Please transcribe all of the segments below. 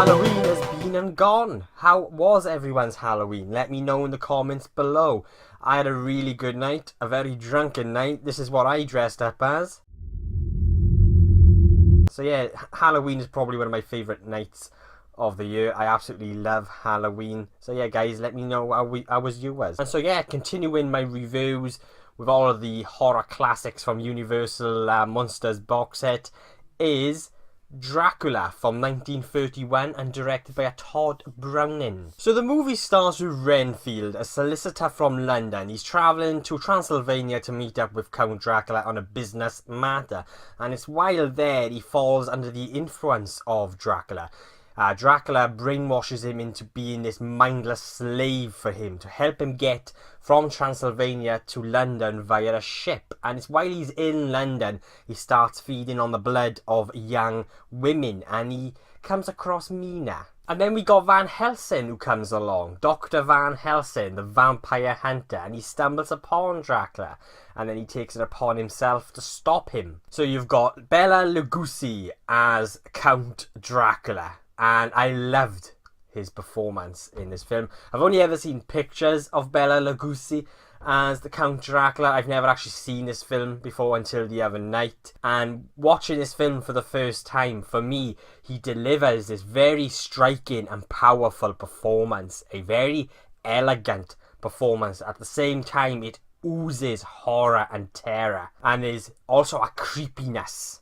Halloween has been and gone. How was everyone's Halloween? Let me know in the comments below. I had a really good night, a very drunken night. This is what I dressed up as. So yeah, Halloween is probably one of my favourite nights of the year. I absolutely love Halloween. So yeah guys, let me know how was yours. And so yeah, continuing my reviews with all of the horror classics from Universal Monsters box set is Dracula from 1931 and directed by a Todd Browning. So the movie starts with Renfield, a solicitor from London. He's travelling to Transylvania to meet up with Count Dracula on a business matter, and it's while there he falls under the influence of Dracula. Dracula brainwashes him into being this mindless slave for him to help him get from Transylvania to London via a ship. And it's while he's in London he starts feeding on the blood of young women and he comes across Mina. And then we got Van Helsing who comes along, Dr. Van Helsing, the vampire hunter, and he stumbles upon Dracula and then he takes it upon himself to stop him. So you've got Bela Lugosi as Count Dracula. And I loved his performance in this film. I've only ever seen pictures of Bela Lugosi as the Count Dracula. I've never actually seen this film before until the other night. And watching this film for the first time, for me, he delivers this very striking and powerful performance. A very elegant performance. At the same time, it oozes horror and terror. And there's also a creepiness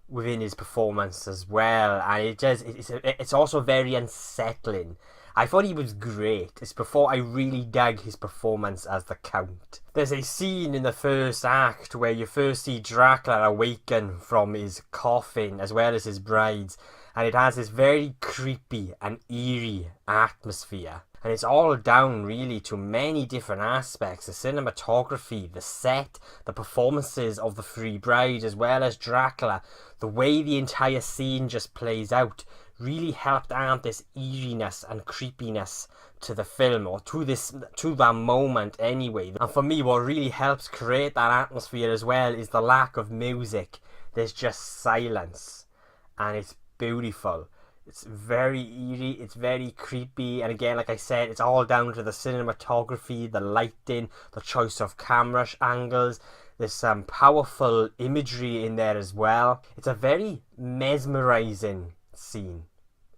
within his performance as well, and it's also very unsettling. I thought he was great. It's before I really dug his performance as the Count. There's a scene in the first act where you first see Dracula awaken from his coffin as well as his brides, and it has this very creepy and eerie atmosphere. And it's all down really to many different aspects. The cinematography, the set, the performances of the three brides as well as Dracula. The way the entire scene just plays out really helped add this eeriness and creepiness to the film, or to that moment anyway. And for me, what really helps create that atmosphere as well is the lack of music. There's just silence and it's beautiful. It's very eerie, it's very creepy, and again, like I said, it's all down to the cinematography, the lighting, the choice of camera angles. There's some powerful imagery in there as well. It's a very mesmerizing scene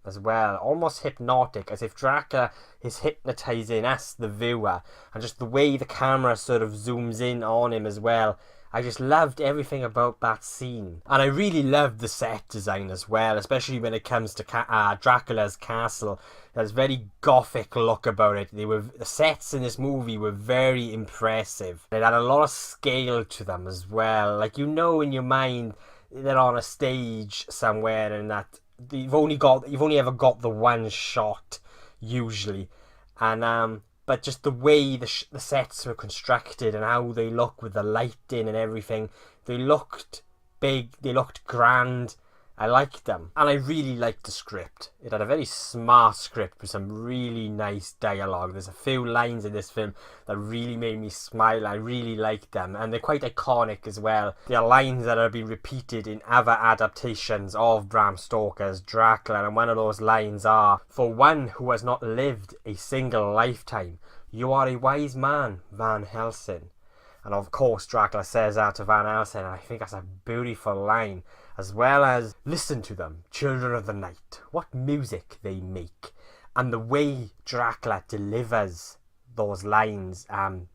as well, almost hypnotic, as if Dracula is hypnotizing us, the viewer, and just the way the camera sort of zooms in on him as well. I just loved everything about that scene. And I really loved the set design as well, especially when it comes to Dracula's castle. There's a very gothic look about it. The sets in this movie were very impressive. It had a lot of scale to them as well. Like, you know in your mind they're on a stage somewhere and that you've only ever got the one shot usually. And but just the way the sets were constructed and how they look with the lighting and everything, they looked big, they looked grand. I liked them. And I really liked the script. It had a very smart script with some really nice dialogue. There's a few lines in this film that really made me smile. I really liked them. And they're quite iconic as well. They are lines that have been repeated in other adaptations of Bram Stoker's Dracula. And one of those lines are, "For one who has not lived a single lifetime, you are a wise man, Van Helsing." And of course Dracula says that to Van Helsing, and I think that's a beautiful line. As well as, "Listen to them, children of the night, what music they make." And the way Dracula delivers those lines,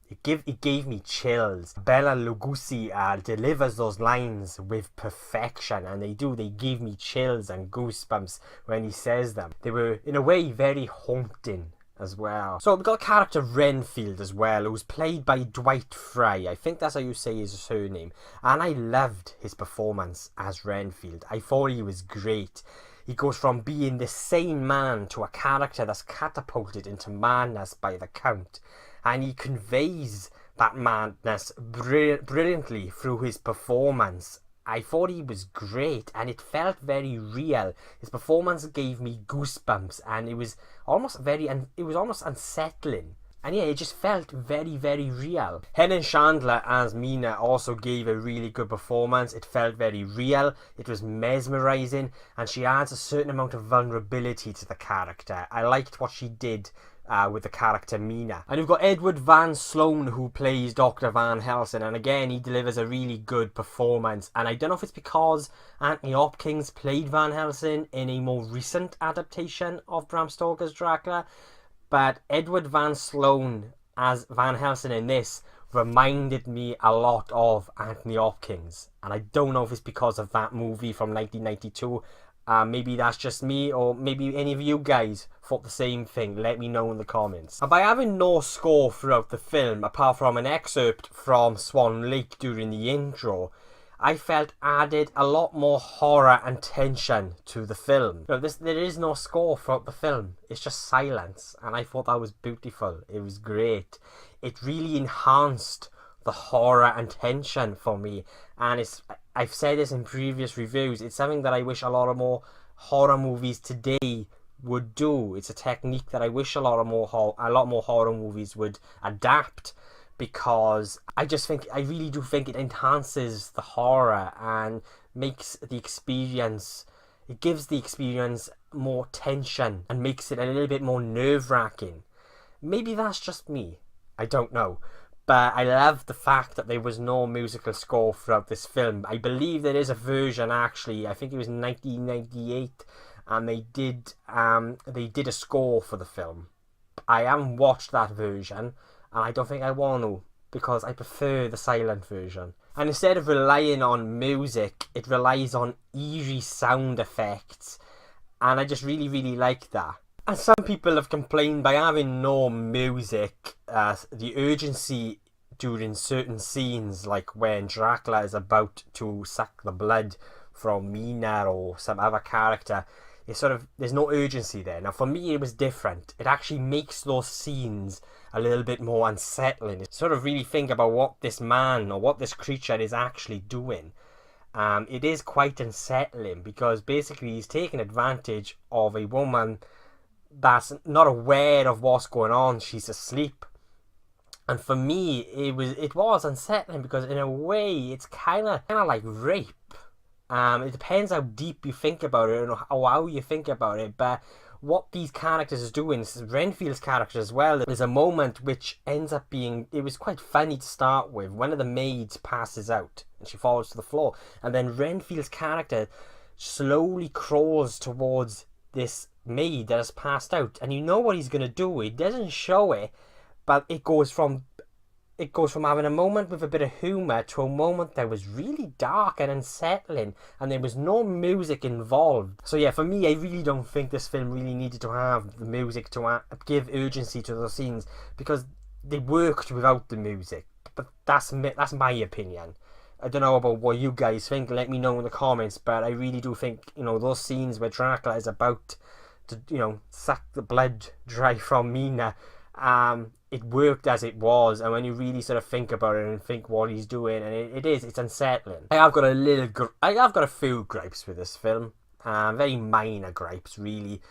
it gave me chills. Bela Lugosi delivers those lines with perfection, and they give me chills and goosebumps when he says them. They were in a way very haunting as well. So we've got a character Renfield as well, who's played by Dwight Frye. I think that's how you say his surname. And I loved his performance as Renfield. I thought he was great. He goes from being the sane man to a character that's catapulted into madness by the Count. And he conveys that madness brilliantly through his performance. I thought he was great and it felt very real. His performance gave me goosebumps and it was almost unsettling And yeah, it just felt very, very real. Helen Chandler as Mina also gave a really good performance. It felt very real, it was mesmerising, and she adds a certain amount of vulnerability to the character. I liked what she did with the character Mina. And you've got Edward Van Sloan, who plays Dr. Van Helsing, and again he delivers a really good performance. And I don't know if it's because Anthony Hopkins played Van Helsing in a more recent adaptation of Bram Stoker's Dracula, but Edward Van Sloan as Van Helsing in this reminded me a lot of Anthony Hopkins, and I don't know if it's because of that movie from 1992. Maybe that's just me, or maybe any of you guys thought the same thing. Let me know in the comments. And by having no score throughout the film, apart from an excerpt from Swan Lake during the intro, I felt added a lot more horror and tension to the film. There is no score throughout the film. It's just silence, and I thought that was beautiful. It was great. It really enhanced the horror and tension for me, and I've said this in previous reviews, it's something that I wish a lot of more horror movies today would do. It's a technique that I wish a lot more horror movies would adapt, because I really do think it enhances the horror and makes the experience, it gives the experience more tension and makes it a little bit more nerve-wracking. Maybe that's just me, I don't know. But I love the fact that there was no musical score throughout this film. I believe there is a version, actually. I think it was 1998, and they did a score for the film. I haven't watched that version, and I don't think I want to, because I prefer the silent version. And instead of relying on music, it relies on eerie sound effects, and I just really, really like that. And some people have complained by having no music, the urgency during certain scenes, like when Dracula is about to suck the blood from Mina or some other character, there's no urgency there. Now for me it was different. It actually makes those scenes a little bit more unsettling. It sort of really think about what this man or what this creature is actually doing. It is quite unsettling, because basically he's taking advantage of a woman that's not aware of what's going on. She's asleep, and for me it was unsettling, because in a way it's kind of like rape. It depends how deep you think about it and how you think about it, but what these characters is doing, Renfield's character as well, there's a moment which ends up being, it was quite funny to start with. One of the maids passes out and she falls to the floor, and then Renfield's character slowly crawls towards this maid that has passed out, and you know what he's going to do. He doesn't show it, but it goes from having a moment with a bit of humour to a moment that was really dark and unsettling, and there was no music involved. So yeah, for me, I really don't think this film really needed to have the music to give urgency to those scenes, because they worked without the music. But that's my opinion. I don't know about what you guys think. Let me know in the comments. But I really do think, those scenes where Dracula is about to, suck the blood dry from Mina, it worked as it was. And when you really sort of think about it and think what he's doing, and it's unsettling. I have got a few gripes with this film. Very minor gripes, really.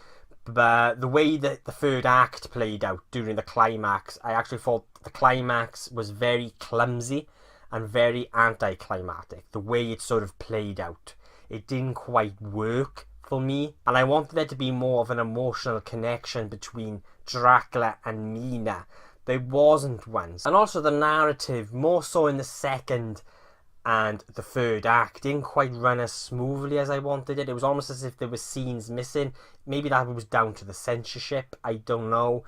But the way that the third act played out during the climax, I actually thought the climax was very clumsy and very anticlimactic. The way it sort of played out, it didn't quite work for me, and I wanted there to be more of an emotional connection between Dracula and Mina. There wasn't one. And also the narrative, more so in the second and the third act, didn't quite run as smoothly as I wanted it. It was almost as if there were scenes missing. Maybe that was down to the censorship, I don't know.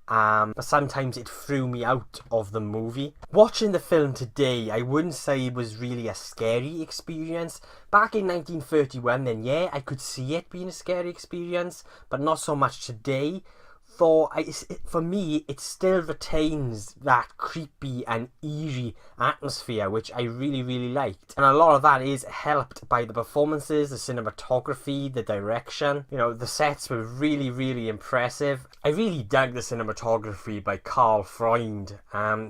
But sometimes it threw me out of the movie. Watching the film today, I wouldn't say it was really a scary experience. Back in 1931, then yeah, I could see it being a scary experience, but not so much today. For me, it still retains that creepy and eerie atmosphere, which I really, really liked. And a lot of that is helped by the performances, the cinematography, the direction. The sets were really, really impressive. I really dug the cinematography by Karl Freund.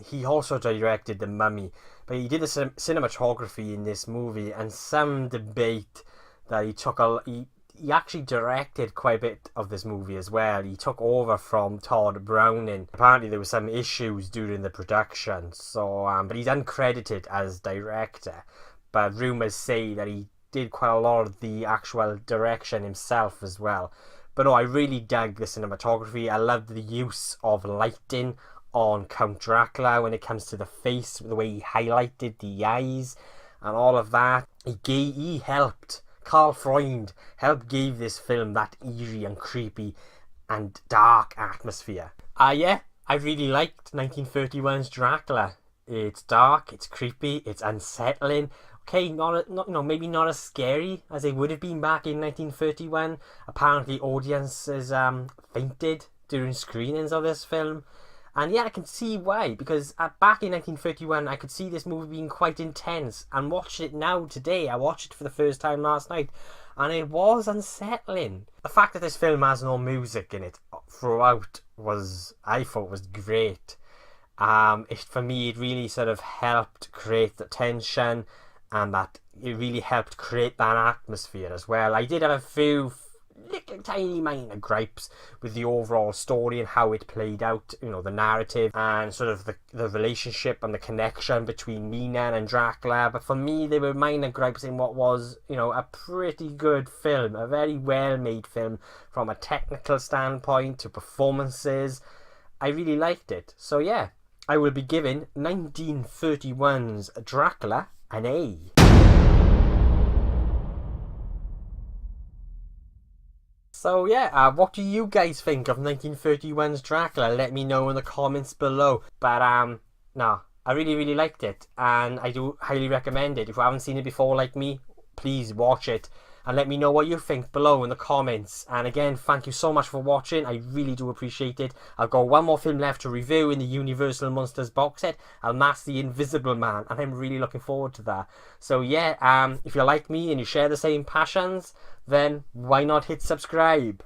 He also directed The Mummy, but he did the cinematography in this movie, and some debate that he he actually directed quite a bit of this movie as well. He took over from Todd Browning. Apparently there were some issues during the production, so but he's uncredited as director. But rumours say that he did quite a lot of the actual direction himself as well. But no, I really dug the cinematography. I loved the use of lighting on Count Dracula when it comes to the face, the way he highlighted the eyes and all of that. He helped, Karl Freund helped give this film that eerie and creepy and dark atmosphere. Yeah, I really liked 1931's Dracula. It's dark, it's creepy, it's unsettling. Okay, not maybe not as scary as they would have been back in 1931. Apparently audiences fainted during screenings of this film. And yeah, I can see why, because back in 1931, I could see this movie being quite intense. And watching it now today, I watched it for the first time last night, and it was unsettling. The fact that this film has no music in it throughout I thought was great. For me, it really sort of helped create the tension, and that it really helped create that atmosphere as well. I did have a few little tiny minor gripes with the overall story and how it played out, the narrative and sort of the relationship and the connection between Mina and Dracula. But for me, they were minor gripes in what was, a pretty good film, a very well made film from a technical standpoint to performances. I really liked it. So yeah, I will be giving 1931's Dracula an A. So yeah, what do you guys think of 1931's Dracula? Let me know in the comments below. But no, I really liked it, and I do highly recommend it. If you haven't seen it before like me, please watch it and let me know what you think below in the comments. And again, thank you so much for watching. I really do appreciate it. I've got one more film left to review in the Universal Monsters box set, and that's The Invisible Man, and I'm really looking forward to that. So yeah, if you're like me and you share the same passions, then why not hit subscribe?